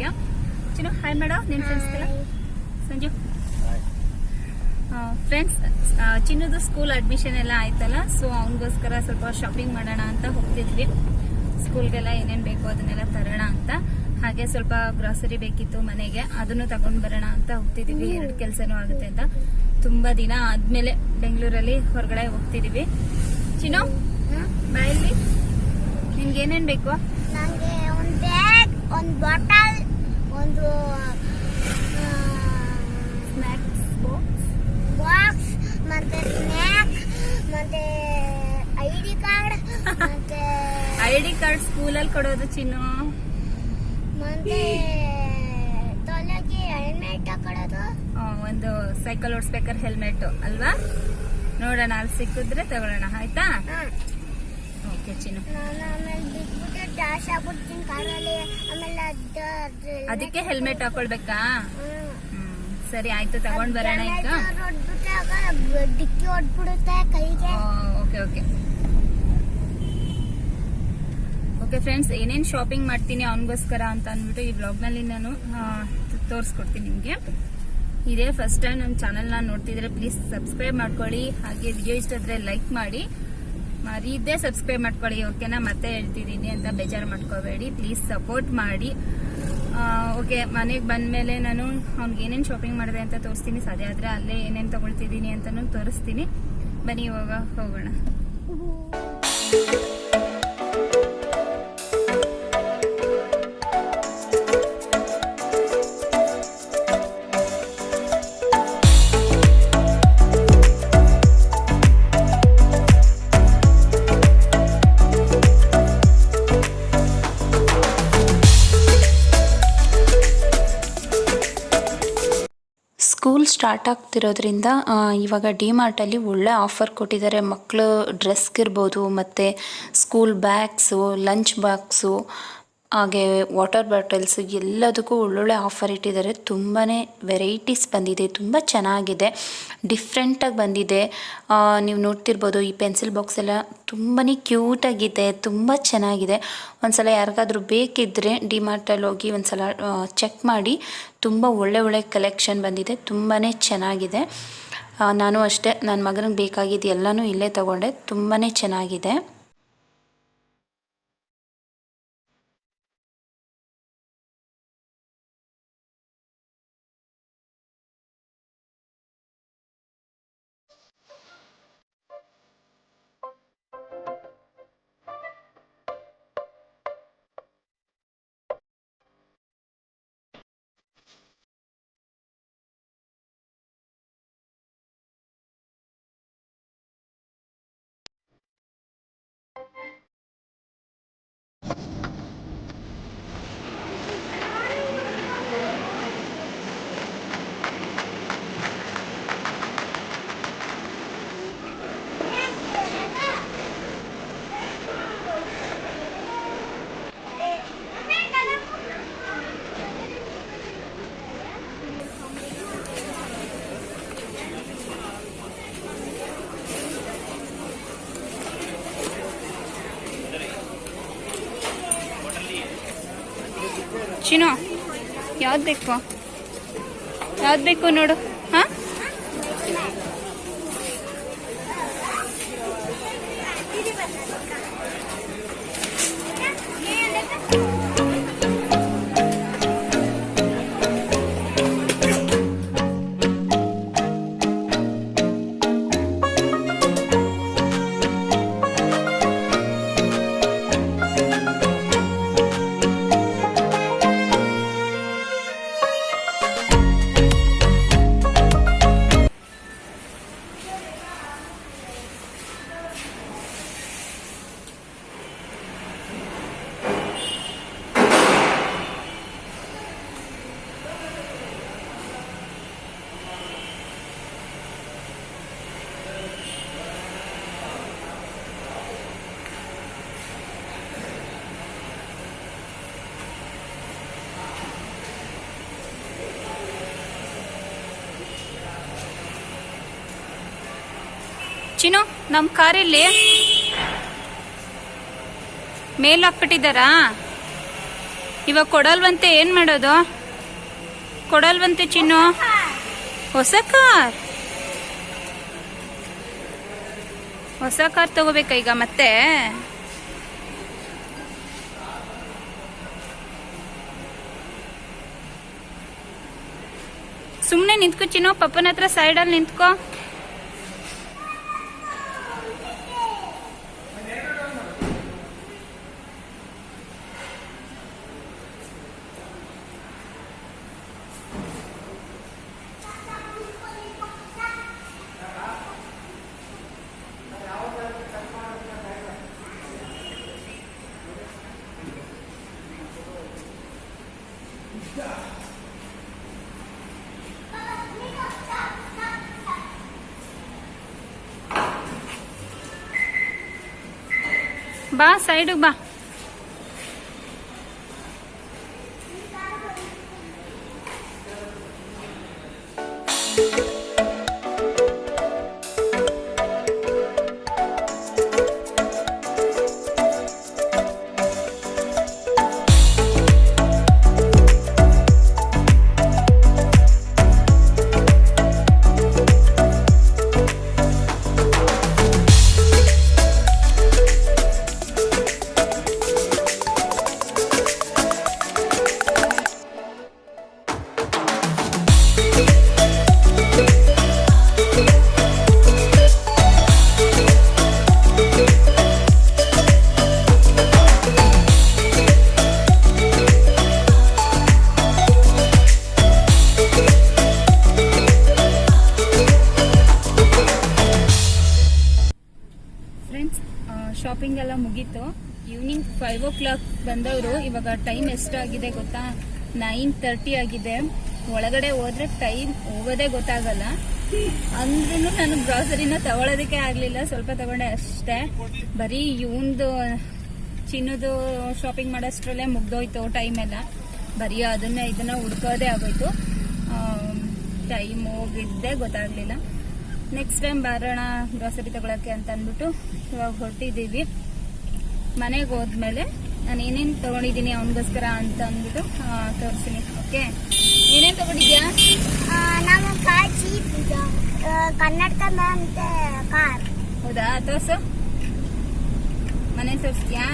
ವ್ಲಾಗ್ಗೆ. ಚಿನ್ನು hi ಮೇಡ, ನಿನ್ನ ಫ್ರೆಂಡ್ಸ್ಗೆಲ್ಲ Sanju. Friends, ಚಿನ್ನದು school admission ಎಲ್ಲ ಆಯ್ತಲ್ಲ, ಸೊ ಅವನಿಗೋಸ್ಕರ ಸ್ವಲ್ಪ ಶಾಪಿಂಗ್ ಮಾಡೋಣ ಅಂತ ಹೋಗ್ತಿದ್ವಿ. ಸ್ಕೂಲ್ಗೆಲ್ಲ ಏನೇನು ಬೇಕು ಅದನ್ನೆಲ್ಲ ತರೋಣ ಅಂತ. ಹಾಗೆ ಸ್ವಲ್ಪ ಗ್ರಾಸರಿ ಬೇಕಿತ್ತು ಮನೆಗೆ, ಅದನ್ನು ತಗೊಂಡ್ ಬರೋಣ ಅಂತ ಹೋಗ್ತಿದೀವಿ. 2 ಕೆಲಸನೂ ಆಗುತ್ತೆ ಅಂತ. ತುಂಬಾ ದಿನ ಆದ್ಮೇಲೆ ಬೆಂಗಳೂರಲ್ಲಿ ಹೊರಗಡೆ ಹೋಗ್ತಿದೀವಿ. ಚಿನ್ನು ಬಾಯಲ್ಲಿ ನಿನ್ಗೆ ಏನೇನ್ ಬೇಕು? ನನಗೆ ಒಂದು ಬ್ಯಾಗ್, ಒಂದು ಬಾಟಲ್, ಒಂದು ಸ್ನ್ಯಾಕ್ಸ್ ಬಾಕ್ಸ್, ಮತ್ತೆ ಸ್ನ್ಯಾಕ್, ಮತ್ತೆ ಐಡಿ ಕಾರ್ಡ್, ಮತ್ತೆ ಐಡಿ ಕಾರ್ಡ್ ಸ್ಕೂಲಲ್ಲಿ ಕೊಡೋದು ಚಿನ್ನು. ಮತ್ತೆ ತಲೆಗೆ ಹೆಲ್ಮೆಟ್ ಹಾಕೊಳ್ಳೋದು. ಒಂದು ಸೈಕಲ್ ಓಡಿಸ್ಬೇಕಾದ್ರೆ ಹೆಲ್ಮೆಟ್ ಅಲ್ವಾ? ನೋಡೋಣ, ಅಲ್ಲಿ ಸಿಕ್ಕಿದ್ರೆ ತಗೊಳ್ಳೋಣ, ಆಯ್ತಾ? ಓಕೆ ಚಿನ್ನು. ನಾನು ಆಮೇಲೆ ಬಿಟ್ಬಿಟ್ಟು ಡ್ಯಾಶ್ ಆಗ್ಬಿಡ್ತೀನಿ ಕಾರಲ್ಲಿ. ಆಮೇಲೆ ಅದಕ್ಕೆ ಹೆಲ್ಮೆಟ್ ಹಾಕೊಳ್ಬೇಕಾ? ಸರಿ ಆಯ್ತು, ತಗೊಂಡ್ ಬರೋಣ ಈಗ. ಡಿಕ್ಕಿ ಹೊಡ್ಬಿಡುತ್ತೆ ಕೈಗೆ. ಓಕೆ ಓಕೆ ಓಕೆ ಫ್ರೆಂಡ್ಸ್, ಏನೇನು ಶಾಪಿಂಗ್ ಮಾಡ್ತೀನಿ ಅವನಿಗೋಸ್ಕರ ಅಂತ ಅಂದ್ಬಿಟ್ಟು ಈ ವ್ಲಾಗ್ನಲ್ಲಿ ನಾನು ತೋರಿಸ್ಕೊಡ್ತೀನಿ ನಿಮಗೆ. ಇದೇ ಫಸ್ಟ್ ಟೈಮ್ ನಮ್ಮ ಚಾನಲ್ನ ನೋಡ್ತಿದ್ರೆ ಪ್ಲೀಸ್ ಸಬ್ಸ್ಕ್ರೈಬ್ ಮಾಡ್ಕೊಳ್ಳಿ. ಹಾಗೆ ವಿಡಿಯೋ ಇಷ್ಟ ಆದ್ರೆ ಲೈಕ್ ಮಾಡಿ, ಮರೀದೇ ಸಬ್ಸ್ಕ್ರೈಬ್ ಮಾಡ್ಕೊಳ್ಳಿ. ಓಕೆನಾ? ಮತ್ತೆ ಹೇಳ್ತಿದ್ದೀನಿ ಅಂತ ಬೇಜಾರು ಮಾಡ್ಕೋಬೇಡಿ, ಪ್ಲೀಸ್ ಸಪೋರ್ಟ್ ಮಾಡಿ. ಓಕೆ, ಮನೆಗೆ ಬಂದಮೇಲೆ ನಾನು ಅವ್ನಿಗೆ ಏನೇನು ಶಾಪಿಂಗ್ ಮಾಡಿದೆ ಅಂತ ತೋರಿಸ್ತೀನಿ. ಸಾಧ್ಯ ಆದರೆ ಅಲ್ಲೇ ಏನೇನು ತಗೊಳ್ತಿದ್ದೀನಿ ಅಂತಲೂ ತೋರಿಸ್ತೀನಿ. ಬನ್ನಿ ಇವಾಗ ಹೋಗೋಣ. ಸ್ಕೂಲ್ ಸ್ಟಾರ್ಟ್ ಆಗ್ತಿರೋದ್ರಿಂದ ಇವಾಗ ಡಿ-ಮಾರ್ಟಲ್ಲಿ ಒಳ್ಳೆ ಆಫರ್ ಕೊಟ್ಟಿದ್ದಾರೆ. ಮಕ್ಕಳು ಡ್ರೆಸ್ಗಿರ್ಬೋದು, ಮತ್ತು ಸ್ಕೂಲ್ ಬ್ಯಾಗ್ಸು, ಲಂಚ್ ಬಾಕ್ಸು, ಹಾಗೆ ವಾಟರ್ ಬಾಟಲ್ಸ್ ಎಲ್ಲದಕ್ಕೂ ಒಳ್ಳೊಳ್ಳೆ ಆಫರ್ ಇಟ್ಟಿದ್ದಾರೆ. ತುಂಬಾ ವೆರೈಟೀಸ್ ಬಂದಿದೆ, ತುಂಬ ಚೆನ್ನಾಗಿದೆ, ಡಿಫ್ರೆಂಟಾಗಿ ಬಂದಿದೆ. ನೀವು ನೋಡ್ತಿರ್ಬೋದು, ಈ ಪೆನ್ಸಿಲ್ ಬಾಕ್ಸ್ ಎಲ್ಲ ತುಂಬಾ ಕ್ಯೂಟಾಗಿದೆ, ತುಂಬ ಚೆನ್ನಾಗಿದೆ. ಒಂದ್ಸಲ ಯಾರಿಗಾದ್ರೂ ಬೇಕಿದ್ದರೆ ಡಿ-ಮಾರ್ಟಲ್ಲಿ ಹೋಗಿ ಒಂದ್ಸಲ ಚೆಕ್ ಮಾಡಿ. ತುಂಬ ಒಳ್ಳೆ ಕಲೆಕ್ಷನ್ ಬಂದಿದೆ, ತುಂಬಾ ಚೆನ್ನಾಗಿದೆ. ನಾನು ಅಷ್ಟೇ, ನನ್ನ ಮಗನಿಗೆ ಬೇಕಾಗಿದ್ದು ಎಲ್ಲನೂ ಇಲ್ಲೇ ತಗೊಂಡೆ. ತುಂಬಾ ಚೆನ್ನಾಗಿದೆ. ಚಿನ್ನು, ಯಾವ್ದು ಬೇಕು ನೋಡು. ಹಾಂ, ಚಿನ್ನು, ನಮ್ಮ ಕಾರಲ್ಲಿ ಮೇಲ್ ಹಾಕ್ಬಿಟ್ಟಿದ್ದಾರಾ? ಇವಾಗ ಕೊಡಲ್ವಂತೆ, ಏನ್ ಮಾಡೋದು? ಕೊಡಲ್ವಂತೆ ಚಿನ್ನು. ಹೊಸ ಕಾರ್ ತಗೋಬೇಕಾ ಈಗ ಮತ್ತೆ? ಸುಮ್ನೆ ನಿಂತ್ಕೋ ಚಿನ್ನು, ಪಪ್ಪನ ಹತ್ರ ಸೈಡಲ್ಲಿ ನಿಂತ್ಕೋ. ಬಾ ಸೈಡ್ ಬಾ. ಶಾಪಿಂಗ್ ಎಲ್ಲ ಮುಗೀತು. ಈವ್ನಿಂಗ್ 5 o'clock ಬಂದವರು. ಇವಾಗ ಟೈಮ್ ಎಷ್ಟಾಗಿದೆ ಗೊತ್ತಾ? 9:30 ಆಗಿದೆ. ಒಳಗಡೆ ಹೋದ್ರೆ ಟೈಮ್ ಹೋಗೋದೇ ಗೊತ್ತಾಗಲ್ಲ. ಅಂದ್ರೂ ನಾನು ಗ್ರಾಸರಿನ ತಗೊಳ್ಳೋದಕ್ಕೆ ಆಗ್ಲಿಲ್ಲ, ಸ್ವಲ್ಪ ತಗೊಂಡೆ ಅಷ್ಟೇ. ಬರೀ ಇವಂದು ಚಿನ್ನದು ಶಾಪಿಂಗ್ ಮಾಡೋಷ್ಟ್ರಲ್ಲೇ ಮುಗ್ದೋಯ್ತು ಟೈಮ್ ಎಲ್ಲ. ಬರೀ ಇದನ್ನ ಹುಡ್ಕೋದೇ ಆಗೋಯ್ತು. ಟೈಮ್ ಹೋಗಿದ್ದೇ ಗೊತ್ತಾಗ್ಲಿಲ್ಲ. ನೆಕ್ಸ್ಟ್ ಟೈಮ್ ಬರೋಣ ಗ್ರಾಸರಿ ತಗೊಳಕ್ಕೆ ಅಂತ ಅಂದ್ಬಿಟ್ಟು ಇವಾಗ ಹೊರಟಿದ್ದೀವಿ. ಮನೆಗೆ ಹೋದ್ಮೇಲೆ ನಾನು ಏನೇನು ತಗೊಂಡಿದ್ದೀನಿ ಅವನಿಗೋಸ್ಕರ ಅಂತ ಅಂದ್ಬಿಟ್ಟು ತೋರಿಸ್ತೀನಿ. ಓಕೆ, ಏನೇನು ತಗೊಂಡಿದ್ಯಾ? ನಮ್ಮ ಕಾರ್ ಜೀಪ್ ಕರ್ನಾಟಕ ಅಂತ ಕಾರ್. ಹೌದಾ, ತೋರ್ಸು. ಮನೆ ತೋರಿಸ್ತೀಯಾ?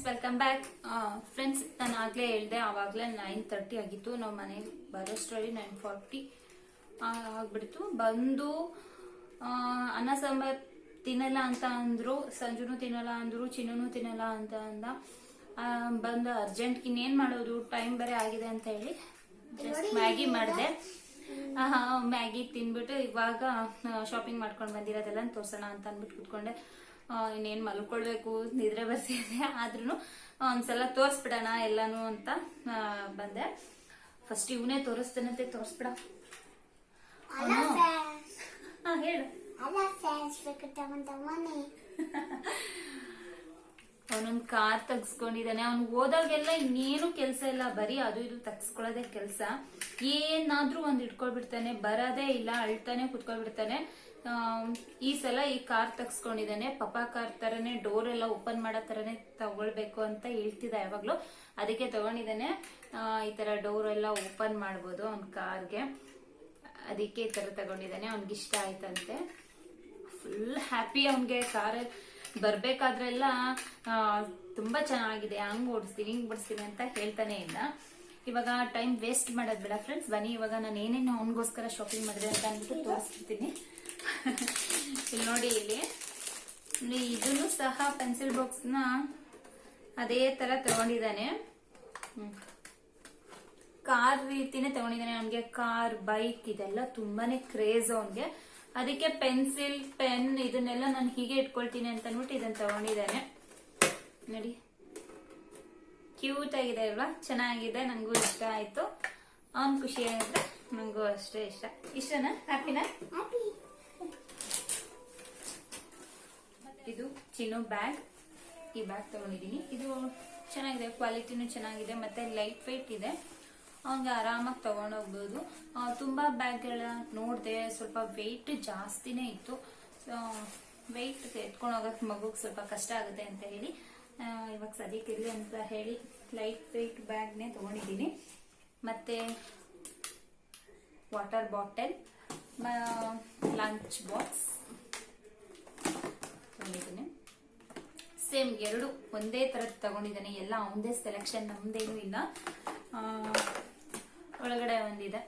Welcome back friends. ನಾನು ಆಗ್ಲೇ ಹೇಳ್ದೆ, ಆವಾಗಲೇ 9:30 ಆಗಿತ್ತು. ನಾವು ಮನೆಗೆ ಬರೋಷ್ಟರಲ್ಲಿ 9:40 ಆಗ್ಬಿಡ್ತು. ಬಂದು ಅನ್ನ ಸಾಂಬಾರ್ ತಿನ್ನಲ್ಲ ಅಂತ ಅಂದ್ರು, ಸಂಜುನು ತಿನ್ನಲ್ಲ ಅಂದ್ರು, ಚಿನ್ನೂ ತಿನ್ನಲ್ಲ ಅಂತ ಅಂದ. ಬಂದು ಅರ್ಜೆಂಟ್ ಇನ್ನೇನ್ ಮಾಡೋದು, ಟೈಮ್ ಬೇರೆ ಆಗಿದೆ ಅಂತ ಹೇಳಿ ಜಸ್ಟ್ ಮ್ಯಾಗಿ ಮಾಡಿದೆ. ಮ್ಯಾಗಿ ತಿನ್ಬಿಟ್ಟು ಇವಾಗ ಶಾಪಿಂಗ್ ಮಾಡ್ಕೊಂಡು ಬಂದಿರೋದೆಲ್ಲ ತೋರ್ಸೋಣ ಅಂತ ಅಂದ್ಬಿಟ್ಟು ಕುತ್ಕೊಂಡೆ. ಇನ್ನೇನ್ ಮಲ್ಕೊಳ್ಬೇಕು, ನಿದ್ರೆ ಬರ್ತಿದೆ, ಆದ್ರೂ ಒಂದ್ಸಲ ತೋರ್ಸ್ಬಿಡೋಣ ಎಲ್ಲಾನು ಅಂತ ಬಂದೆ. ಫಸ್ಟ್ ಇವನೇ ತೋರಿಸ್ತಾನಂತೆ, ತೋರ್ಸ್ಬಿಡ. ಹೇಳು. ಅವನೊಂದ್ ಕಾರ್ ತೆಗ್ಸ್ಕೊಂಡಿದ್ದಾನೆ. ಅವ್ನು ಹೋದಾಗೆಲ್ಲ ಇನ್ನೇನು ಕೆಲ್ಸ ಇಲ್ಲ, ಬರೀ ಅದು ಇದು ತೆಗ್ಸ್ಕೊಳ್ಳೋದೇ ಕೆಲ್ಸ. ಏನಾದ್ರೂ ಒಂದ್ ಇಟ್ಕೊಳ್ಬಿಡ್ತಾನೆ, ಬರೋದೇ ಇಲ್ಲ, ಅಳ್ತಾನೆ ಕುತ್ಕೊಳ್ಬಿಡ್ತಾನೆ. ಈ ಸಲ ಈ ಕಾರ್ ತೆಗ್ಸ್ಕೊಂಡಿದ್ದಾನೆ. ಪಪ್ಪಾ ಕಾರ್ ತರನೇ ಡೋರ್ ಎಲ್ಲ ಓಪನ್ ಮಾಡೋ ತರನೇ ತಗೊಳ್ಬೇಕು ಅಂತ ಹೇಳ್ತಿದ್ದ ಯಾವಾಗ್ಲೂ. ಅದಕ್ಕೆ ತಗೊಂಡಿದ್ದಾನೆ. ಈ ತರ ಡೋರ್ ಎಲ್ಲ ಓಪನ್ ಮಾಡ್ಬೋದು ಅವ್ನ ಕಾರ್ಗೆ, ಅದಕ್ಕೆ ಈ ತರ ತಗೊಂಡಿದ್ದಾನೆ. ಅವ್ನಿಗಿಷ್ಟ ಆಯ್ತಂತೆ, ಫುಲ್ ಹ್ಯಾಪಿ. ಅವ್ನಿಗೆ ಕಾರ್ ಬರ್ಬೇಕಾದ್ರೆಲ್ಲ ತುಂಬಾ ಚೆನ್ನಾಗಿದೆ, ಹಂಗ್ ಓಡಿಸ್ತೀನಿ ಹಿಂಗ್ ಓಡಿಸ್ತೀನಿ ಅಂತ ಹೇಳ್ತಾನೆ ಇಲ್ಲ. ಇವಾಗ ಟೈಮ್ ವೇಸ್ಟ್ ಮಾಡೋದ್ ಬೇಡ ಫ್ರೆಂಡ್ಸ್. ಬನ್ನಿ ಇವಾಗ ನಾನು ಏನೇನು ಅವನಿಗೋಸ್ಕರ ಶಾಪಿಂಗ್ ಮಾಡಿದೆ ಅಂತ ಅಂದ್ಬಿಟ್ಟು ತೋರಿಸ್ತೀನಿ. ಇಲ್ಲಿ ನೋಡಿ, ಇಲ್ಲಿ ಇದನ್ನು ಸಹ ಪೆನ್ಸಿಲ್ ಬಾಕ್ಸ್ ನ ಅದೇ ತರ ತಗೊಂಡಿದ್ದಾನೆ. ಕಾರ್ ರೀತಿನೇ ತಗೊಂಡಿದ್ದಾನೆ. ಅವನಿಗೆ ಕಾರ್, ಬೈಕ್ ಇದೆಲ್ಲ ತುಂಬಾನೇ ಕ್ರೇಜ್ ಅವನಿಗೆ. ಅದಕ್ಕೆ ಪೆನ್ಸಿಲ್, ಪೆನ್ ಇದನ್ನೆಲ್ಲ ನಾನು ಹೀಗೆ ಇಟ್ಕೊಳ್ತೀನಿ ಅಂತ ಅಂದ್ಬಿಟ್ಟು ಇದನ್ನ ತಗೊಂಡಿದ್ದಾನೆ. ನೋಡಿ, ಕ್ಯೂಟ್ ಆಗಿದೆ ಅಲ್ವಾ? ಚೆನ್ನಾಗಿದೆ, ನಂಗೂ ಇಷ್ಟ ಆಯ್ತು. ಅವನ್ ಖುಷಿ ಆಗಿದ್ರೆ ನಂಗೂ ಅಷ್ಟೇ ಇಷ್ಟ. ಇಷ್ಟನಾ? ಹ್ಯಾಪಿನಾ? ಇದು ಚಿನ್ನು ಬ್ಯಾಗ್. ಈ ಬ್ಯಾಗ್ ತಗೊಂಡಿದ್ದೀನಿ. ಇದು ಚೆನ್ನಾಗಿದೆ, ಕ್ವಾಲಿಟಿನೂ ಚೆನ್ನಾಗಿದೆ ಮತ್ತೆ ಲೈಟ್ ವೆಯ್ಟ್ ಇದೆ. ಅವ್ನಿಗೆ ಆರಾಮಾಗಿ ತಗೊಂಡೋಗ್ಬೋದು. ತುಂಬ ಬ್ಯಾಗ್ಗಳ ನೋಡಿದೆ, ಸ್ವಲ್ಪ ವೆಯ್ಟ್ ಜಾಸ್ತಿನೇ ಇತ್ತು. ವೆಯ್ಟ್ ಎತ್ಕೊಂಡು ಹೋಗೋಕೆ ಮಗುಗೆ ಸ್ವಲ್ಪ ಕಷ್ಟ ಆಗುತ್ತೆ ಅಂತ ಹೇಳಿ ಇವಾಗ ಸದ್ಯಕ್ಕೆ ಇರಲಿ ಅಂತ ಹೇಳಿ ಲೈಟ್ ವೆಯ್ಟ್ ಬ್ಯಾಗ್ನೇ ತಗೊಂಡಿದ್ದೀನಿ. ಮತ್ತೆ ವಾಟರ್ ಬಾಟಲ್, ಲಂಚ್ ಬಾಕ್ಸ್ ತಗೊಂಡಿದ್ದೀನಿ. ಸೇಮ್ ಎರಡು ಒಂದೇ ಥರದ್ದು ತಗೊಂಡಿದ್ದಾನೆ. ಎಲ್ಲ ಅವನದೇ ಸೆಲೆಕ್ಷನ್, ನಮ್ದೇನು ಇಲ್ಲ. ಒಳಗಡೆ ಒಂದಿದೆ,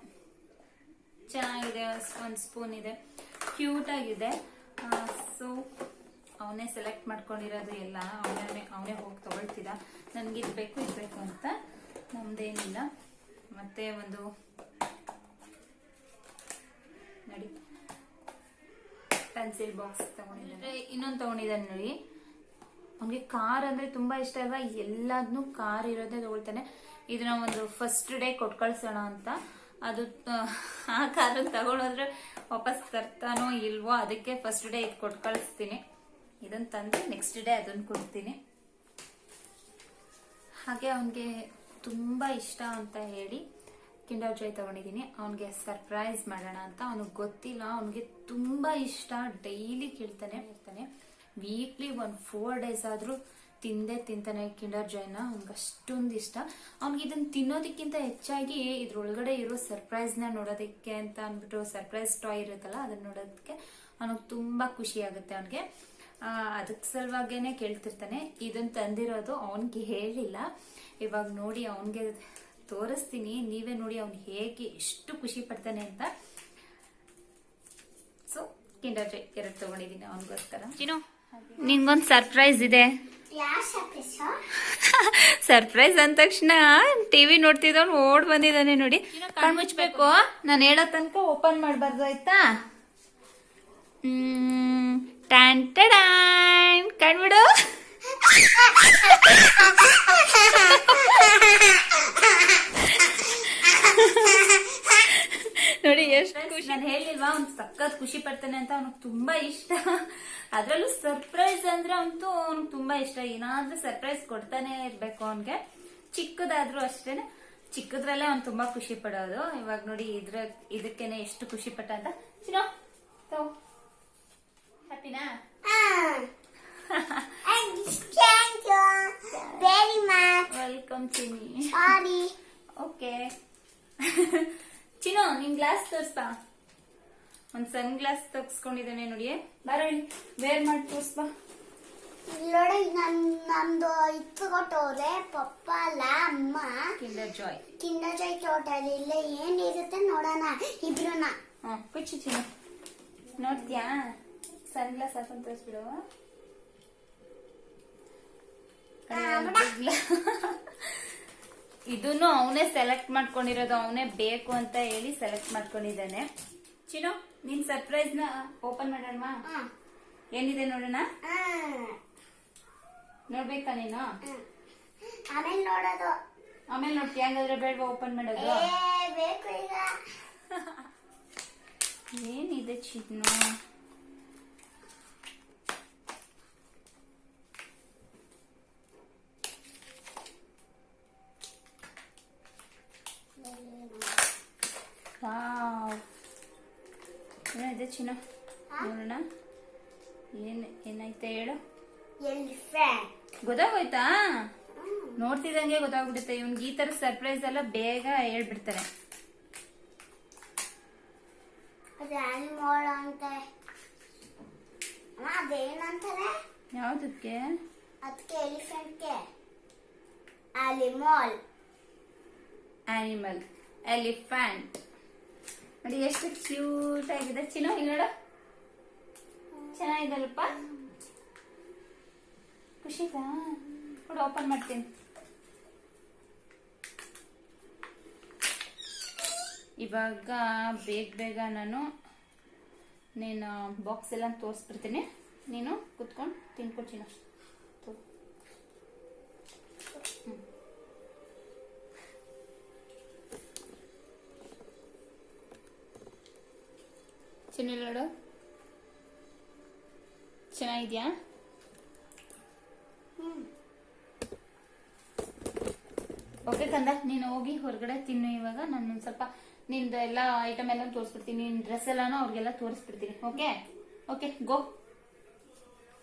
ಚೆನ್ನಾಗಿದೆ. ಒಂದು ಸ್ಪೂನ್ ಇದೆ, ಕ್ಯೂಟ್ ಆಗಿದೆ. ಸೊ ಅವನೇ ಸೆಲೆಕ್ಟ್ ಮಾಡ್ಕೊಂಡಿರೋದು ಎಲ್ಲ. ಅವನೇ ಹೋಗಿ ತಗೊಳ್ತಿದ್ದ, ನನಗೆ ಇದ್ಬೇಕು ಅಂತ. ನಮ್ದೇನಿಲ್ಲ. ಮತ್ತೆ ಒಂದು ನೋಡಿ ಪೆನ್ಸಿಲ್ ಬಾಕ್ಸ್ ತಗೊಂಡಿದ್ದಾರೆ. ಇನ್ನೊಂದು ತಗೊಂಡಿದ್ದಾನೆ ನೋಡಿ. ಅವನಿಗೆ ಕಾರ್ ಅಂದ್ರೆ ತುಂಬಾ ಇಷ್ಟ ಅಲ್ವಾ, ಎಲ್ಲದನ್ನೂ ಕಾರ್ ಇರೋದೇ ತಗೊಳ್ತಾನೆ. ಇದನ್ನ ಒಂದು ಫಸ್ಟ್ ಡೇ ಕೊಟ್ಟು ಕಳ್ಸೋಣ ಅಂತ. ಅದು ಆ ಕಾರನ್ನು ತಗೊಂಡೋದ್ರೆ ವಾಪಸ್ ತರ್ತಾನೋ ಇಲ್ವೋ, ಅದಕ್ಕೆ ಫಸ್ಟ್ ಡೇ ಇದು ಕೊಟ್ಟು ಕಳಿಸ್ತೀನಿ. ಇದನ್ನ ತಂದು ನೆಕ್ಸ್ಟ್ ಡೇ ಅದನ್ನ ಕೊಡ್ತೀನಿ. ಹಾಗೆ ಅವನಿಗೆ ತುಂಬಾ ಇಷ್ಟ ಅಂತ ಹೇಳಿ ಕಿಂಡರ್ ಜಾಯ್ ತಗೊಂಡಿದ್ದೀನಿ. ಅವನಿಗೆ ಸರ್ಪ್ರೈಸ್ ಮಾಡೋಣ ಅಂತ. ಅವನಿಗೆ ಗೊತ್ತಿಲ್ಲ, ಅವನಿಗೆ ತುಂಬಾ ಇಷ್ಟ. ಡೈಲಿ ಕೇಳ್ತಾನೆ ಇರ್ತಾನೆ. ವೀಕ್ಲಿ 4 days ಆದ್ರೂ ತಿಂತಾನೆ ಕಿಂಡರ್ ಜಾಯ್ನ. ಅವ್ನಿಗೆ ಅಷ್ಟೊಂದು ಇಷ್ಟ. ಅವ್ನಿಗೆ ಇದನ್ನ ತಿನ್ನೋದಕ್ಕಿಂತ ಹೆಚ್ಚಾಗಿ ಇದ್ರೊಳಗಡೆ ಇರೋ ಸರ್ಪ್ರೈಸ್ ನ ನೋಡೋದಕ್ಕೆ ಅಂತ ಅಂದ್ಬಿಟ್ಟು, ಸರ್ಪ್ರೈಸ್ ಟಾಯ್ ಇರುತ್ತಲ್ಲ ಅದನ್ನ ನೋಡೋದಕ್ಕೆ ಅವನಿಗೆ ತುಂಬಾ ಖುಷಿ ಆಗುತ್ತೆ. ಅವನಿಗೆ ಅದಕ್ಕೆ ಸಲುವಾಗೇನೆ ಕೇಳ್ತಿರ್ತಾನೆ. ಇದನ್ನ ತಂದಿರೋದು ಅವನಿಗೆ ಹೇಳಿಲ್ಲ. ಇವಾಗ ನೋಡಿ ಅವನಿಗೆ ತೋರಿಸ್ತೀನಿ, ನೀವೇ ನೋಡಿ ಅವ್ನು ಹೇಗೆ ಎಷ್ಟು ಖುಷಿ ಪಡ್ತಾನೆ ಅಂತ. ಸೊ ಕಿಂಡರ್ ಜಾಯ್ 2 ತಗೊಂಡಿದ್ದೀನಿ ಅವನಿಗೋಸ್ಕರ. ನಿಂಗೊಂದು ಸರ್ಪ್ರೈಸ್ ಇದೆ. ಸರ್ಪ್ರೈಸ್ ಅಂದ ತಕ್ಷಣ ಟಿವಿ ನೋಡ್ತಿದ್ದವನು ಓಡ್ ಬಂದಿದ್ದಾನೆ ನೋಡಿ. ಕಣ್ಮುಚ್ಬೇಕು, ನಾನು ಹೇಳೋ ತನಕ ಓಪನ್ ಮಾಡಬಾರ್ದು ಆಯ್ತಾ? ಟ್ಯಾನ್ ಟ್ಯಾನ್, ಕಣ್ಬಿಡು. ನೋಡಿ ಎಷ್ಟು ಖುಷಿ. ನಾನು ಹೇಳಿಲ್ವಾ ಅವ್ನು ಸಖತ್ ಖುಷಿ ಪಡ್ತಾನೆ ಅಂತ. ಅವ್ನಿಗೆ ತುಂಬಾ ಇಷ್ಟ. ಅದ್ರಲ್ಲೂ ಸರ್ಪ್ರೈಸ್ ಅಂದ್ರೆ ಅಂತೂ ಅವ್ನಿಗೆ ತುಂಬಾ ಇಷ್ಟ. ಏನಾದ್ರೂ ಸರ್ಪ್ರೈಸ್ ಕೊಡ್ತಾನೆ ಇರ್ಬೇಕು ಅವನ್ಗೆ. ಚಿಕ್ಕದಾದ್ರೂ ಅಷ್ಟೇನೆ, ಚಿಕ್ಕದ್ರಲ್ಲೇ ಅವ್ನು ತುಂಬಾ ಖುಷಿ ಪಡೋದು. ಇವಾಗ ನೋಡಿ ಇದಕ್ಕೇನೆ ಎಷ್ಟು ಖುಷಿ ಪಟ್ಟ ಅಂತ. ಚಿನ್ನೋ ಹ್ಯಾಪಿನಾ? ವೆರಿ ಮಚ್ ವೆಲ್ಕಮ್ ಚಿನ್ನಿ. ಸಾರಿ. ಓಕೆ ಚಿನ್ನೋ, ನಿನ್ ಗ್ಲಾಸ್ ತೋರ್ಸ್ಪಾ. ಒಂದ್ ಸನ್ ಗ್ಲಾಸ್ ತಗ್ಸ್ಕೊಂಡಿದ್ದಾನೆ ನೋಡಿ. ಬಾರ ಇಲ್ಲಿ ವೇರ್ ಮಾಡಿ ತೋರ್ಸ್ಬಾ. ನೋಡಿ ನಮ್ದು ಇತ್ತು ಕೊಟ್ಟವ್ರೆ ಪಪ್ಪ ಅಲ್ಲ ಅಮ್ಮ. ಕಿಂಡರ್ ಜಾಯ್ ಟೋಟಲ್ ಇಲ್ಲ ಏನಿರುತ್ತೆ ನೋಡೋಣ ಇಬ್ರುನ. ಕುಚ್ಚು ಚಿನ್ನ ನೋಡ್ತೀಯಾ? ಸನ್ ಗ್ಲಾಸ್ ಹಾಕೊಂಡ್ ತೋರಿಸ್ಬಿಡು. ಇದನ್ನು ಅವನೇ ಸೆಲೆಕ್ಟ್ ಮಾಡ್ಕೊಂಡಿರೋದು. ಅವನೇ ಬೇಕು ಅಂತ ಹೇಳಿ ಸೆಲೆಕ್ಟ್ ಮಾಡ್ಕೊಂಡಿದ್ದಾನೆ. ಚಿನ್ನು, ನಿನ್ ಸರ್ಪ್ರೈಸ್ ನ ಓಪನ್ ಮಾಡೋಣ. ಏನಿದೆ ನೋಡೋಣ. ನೋಡ್ಬೇಕಾ ನೀನು? ಆಮೇಲೆ ನೋಡೋದು. ಆಮೇಲೆ ನೋಡ್ತೀಯ? ಹಂಗಾದ್ರೆ ಬೇಡವಾ ಓಪನ್ ಮಾಡೋದು? ಬೇಕು ಈಗ. ಏನಿದೆ ಚಿನ್ನು? ವಾವ್, ಏನಿದೆ ಚಿನ್ನ? ನೋಡೋಣ ಏನೈತೆ ಹೇಳು. ಗೊತ್ತಾಗೋಯ್ತಾ? ನೋಡ್ತಿದಂಗೆ ಗೊತ್ತಾಗ್ಬಿಡುತ್ತೆ. ಇವ್ನಿಗೆ ಈ ತರ ಸರ್ಪ್ರೈಸ್ ಎಲ್ಲ ಬೇಗ ಹೇಳ್ಬಿಡ್ತಾರೆ. ಅದೇನಂತಾರೆ? ಯಾವ್ದಕ್ಕೆ? ಅದಕ್ಕೆ ಎಲಿಫೆಂಟ್ಗೆ ಆನಿಮಲ್. ಎಲಿಫೆಂಟ್ ನೋಡಿ ಎಷ್ಟು ಕ್ಯೂಟ್ ಆಗಿದೆ. ಚಿನ್ನು ಇಲ್ಲಿ ನೋಡು, ಚೆನ್ನಾಗಿದಲ್ಲಪ್ಪ. ಖುಷಿಗಾ? ಕೂಡ ಓಪನ್ ಮಾಡ್ತೀನಿ. ಇವಾಗ ಬೇಗ ನಾನು ನೀನು ಬಾಕ್ಸ್ ಎಲ್ಲ ತೋರಿಸ್ಬಿಡ್ತೀನಿ. ನೀನು ಕುತ್ಕೊಂಡು ತಿನ್ಕೊಡ್ತೀನಿ. ಚಿನ್ನ ನೋಡು, ಚೆನ್ನಾಗಿದ್ಯಾ? ಓಕೆ ಕಂದ, ನೀನು ಹೋಗಿ ಹೊರಗಡೆ ತಿನ್ನು. ಇವಾಗ ನಾನು ಸ್ವಲ್ಪ ನಿಂದು ಎಲ್ಲ ಐಟಮ್ ಎಲ್ಲ ತೋರಿಸ್ಬಿಡ್ತೀನಿ, ನಿನ್ ಡ್ರೆಸ್ ಎಲ್ಲಾನು ಅವ್ರಿಗೆಲ್ಲ ತೋರಿಸ್ಬಿಡ್ತೀನಿ. Okay okay go.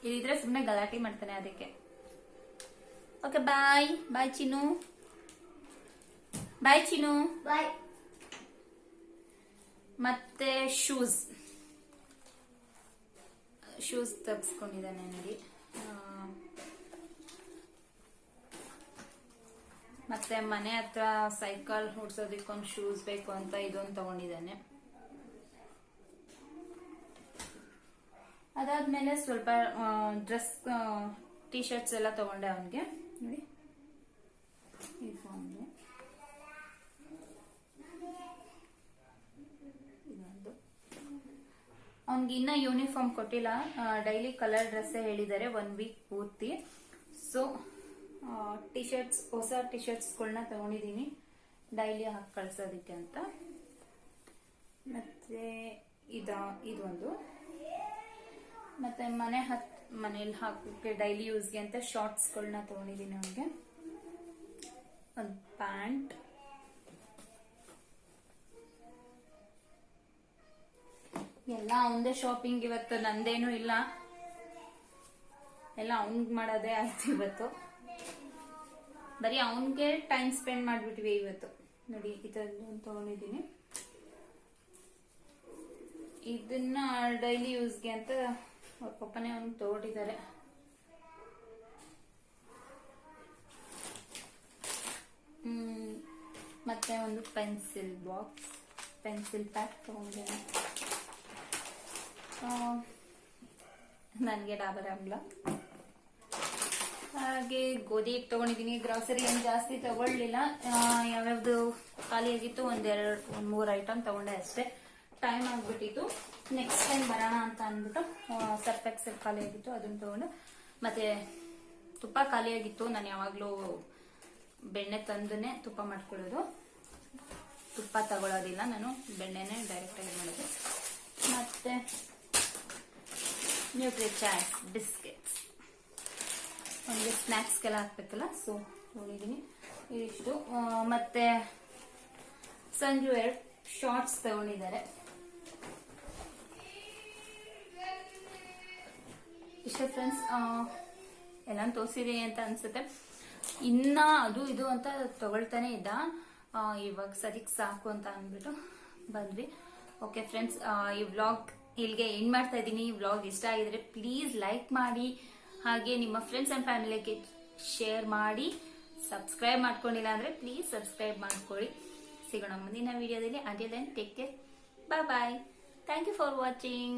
ಇಲ್ಲಿದ್ರೆ ಸುಮ್ಮನೆ ಗಲಾಟೆ ಮಾಡ್ತಾನೆ ಅದಕ್ಕೆ. ಓಕೆ ಬಾಯ್ ಬಾಯ್ ಚಿನ್ನು, ಬಾಯ್ ಚಿನ್ನು. ಬಾಯ್. ಮತ್ತೆ ಶೂಸ್ ತೆಗ್ಸ್ಕೊಂಡಿದ್ದಾನೆ ನೋಡಿ. ಮತ್ತೆ ಮನೆ ಹತ್ರ ಸೈಕಲ್ ಓಡಿಸೋದಕ್ಕೊಂದು ಶೂಸ್ ಬೇಕು ಅಂತ ಇದೊಂದು ತಗೊಂಡಿದ್ದಾನೆ. ಅದಾದ್ಮೇಲೆ ಸ್ವಲ್ಪ ಡ್ರೆಸ್ ಟೀ ಶರ್ಟ್ಸ್ ಎಲ್ಲ ತಗೊಂಡೆ ಅವನಿಗೆ ನೋಡಿ. ಇದೊಂದು ಅವನ್ಗೆ ಇನ್ನ ಯೂನಿಫಾರ್ಮ್ ಕೊಟ್ಟಿಲ್ಲ, ಡೈಲಿ ಕಲರ್ ಡ್ರೆಸ್ ಹೇಳಿದ್ದಾರೆ 1 ವೀಕ್ ಪೂರ್ತಿ. ಸೊ ಟಿ ಶರ್ಟ್ಸ್, ಹೊಸ ಟಿ ಶರ್ಟ್ಸ್ಗಳನ್ನ ತಗೊಂಡಿದ್ದೀನಿ ಡೈಲಿ ಹಾಕಿ ಕಳ್ಸೋದಕ್ಕೆ ಅಂತ. ಮತ್ತೆ ಇದೊಂದು, ಮತ್ತೆ ಮನೇಲಿ ಹಾಕೋಕೆ ಡೈಲಿ ಯೂಸ್ಗೆ ಅಂತ ಶಾರ್ಟ್ಸ್ಗಳನ್ನ ತಗೊಂಡಿದ್ದೀನಿ ಅವನಿಗೆ. ಒಂದು ಪ್ಯಾಂಟ್, ಎಲ್ಲ ಅವನದೇ ಶಾಪಿಂಗ್ ಇವತ್ತು, ನಂದೇನು ಇಲ್ಲ, ಎಲ್ಲ ಅವನ್ಗೆ ಮಾಡೋದೇ ಆಯ್ತು ಇವತ್ತು. ಬರೀ ಅವನ್ಗೆ ಟೈಮ್ ಸ್ಪೆಂಡ್ ಮಾಡ್ಬಿಟ್ವಿ ಇವತ್ತು ನೋಡಿ. ಇದನ್ನು ತಗೊಂಡಿದ್ದೀನಿ, ಇದನ್ನ ಡೈಲಿ ಯೂಸ್ಗೆ ಅಂತ ಅವ್ರ ಪಪ್ಪನೇ ಅವ್ನಿಗೆ ತಗೊಂಡಿದ್ದಾರೆ. ಮತ್ತೆ ಒಂದು ಪೆನ್ಸಿಲ್ ಪ್ಯಾಕ್ ತಗೊಂಡಿದ್ದೇನೆ. ನನಗೆ ಡಾಬರ್ ಆಮ್ಲ. ಹಾಗೆ ಗೋಧಿ ಹಿಟ್ಟು ತಗೊಂಡಿದ್ದೀನಿ. ಗ್ರಾಸರಿ ಏನು ಜಾಸ್ತಿ ತಗೊಳ್ಳಿಲ್ಲ, ಯಾವ್ಯಾವ್ದು ಖಾಲಿ ಆಗಿತ್ತು ಒಂದ್ 3 ಐಟಮ್ ತಗೊಂಡೆ ಅಷ್ಟೇ. ಟೈಮ್ ಆಗ್ಬಿಟ್ಟಿತ್ತು, ನೆಕ್ಸ್ಟ್ ಟೈಮ್ ಬರೋಣ ಅಂತ ಅಂದ್ಬಿಟ್ಟು ಸರ್ಫ್ ಎಕ್ಸೆಲ್ ಖಾಲಿ ಆಗಿತ್ತು, ಅದನ್ನ ತಗೊಂಡು. ಮತ್ತೆ ತುಪ್ಪ ಖಾಲಿ ಆಗಿತ್ತು, ನಾನು ಯಾವಾಗ್ಲೂ ಬೆಣ್ಣೆ ತಂದನೆ ತುಪ್ಪ ಮಾಡ್ಕೊಳ್ಳೋದು, ತುಪ್ಪ ತಗೊಳ್ಳೋದಿಲ್ಲ ನಾನು, ಬೆಣ್ಣೆನೆ ಡೈರೆಕ್ಟ್ ಆಗಿ ಮಾಡೋದು. ಮತ್ತೆ ನ್ಯೂಟ್ರಿಚಾಯ್ಸ್ ಬಿಸ್ಕೆಟ್ಸ್, ಒಂದು ಸ್ನ್ಯಾಕ್ಸ್ಗೆಲ್ಲ ಹಾಕ್ಬೇಕಲ್ಲ, ಸೊ ನೋಡಿದ್ದೀನಿ ಇದಿಷ್ಟು. ಮತ್ತೆ ಸಂಜು 2 ಶಾರ್ಟ್ಸ್ ತಗೊಂಡಿದ್ದಾರೆ. ಇಷ್ಟೇ ಫ್ರೆಂಡ್ಸ್, ಎಲ್ಲ ತೋರಿಸಿದೀನಿ ಅಂತ ಅನ್ಸುತ್ತೆ. ಇನ್ನ ಅದು ಇದು ಅಂತ ತಗೊಳ್ತಾನೆ ಇದ್ದ, ಇವಾಗ ಸರಿಗ್ ಸಾಕು ಅಂತ ಅಂದ್ಬಿಟ್ಟು ಬಂದ್ವಿ. ಓಕೆ ಫ್ರೆಂಡ್ಸ್, ಈ ವ್ಲಾಗ್ ಇಲ್ಲಿಗೆ ಎಂಡ್ ಮಾಡ್ತಾ ಇದ್ದೀನಿ. ಈ ವ್ಲಾಗ್ ಇಷ್ಟ ಆಗಿದ್ರೆ ಪ್ಲೀಸ್ ಲೈಕ್ ಮಾಡಿ, ಹಾಗೆ ನಿಮ್ಮ ಫ್ರೆಂಡ್ಸ್ ಅಂಡ್ ಫ್ಯಾಮಿಲಿಗೆ ಶೇರ್ ಮಾಡಿ. ಸಬ್ಸ್ಕ್ರೈಬ್ ಮಾಡ್ಕೊಂಡಿಲ್ಲ ಅಂದ್ರೆ ಪ್ಲೀಸ್ ಸಬ್ಸ್ಕ್ರೈಬ್ ಮಾಡ್ಕೊಳ್ಳಿ. ಸಿಗೋಣ ಮುಂದಿನ ವಿಡಿಯೋದಲ್ಲಿ. Until then take care, bye bye. Thank you for watching.